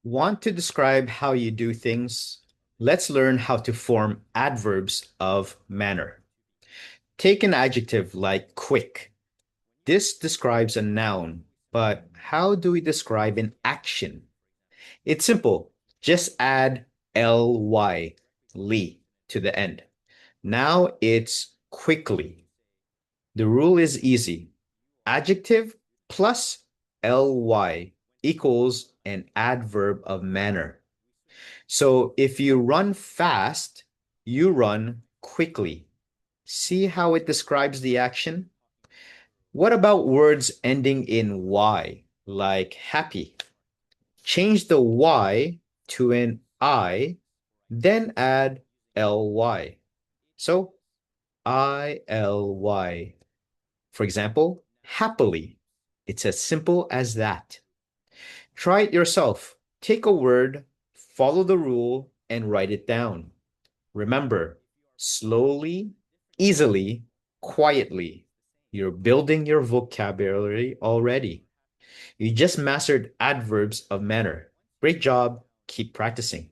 Want to describe how you do things? Let's learn how to form adverbs of manner. Take an adjective like quick. This describes a noun, but how do we describe an action? It's simple. Just add ly, ly, to the end. Now it's quickly. The rule is easy. Adjective plus ly equals an adverb of manner. So if you run fast, you run quickly. See how it describes the action? What about words ending in y, like happy? Change the y to an I, then add ly. So ILY. For example, happily. It's as simple as that. Try it yourself. Take a word, follow the rule, and write it down. Remember, slowly, easily, quietly. You're building your vocabulary already. You just mastered adverbs of manner. Great job. Keep practicing.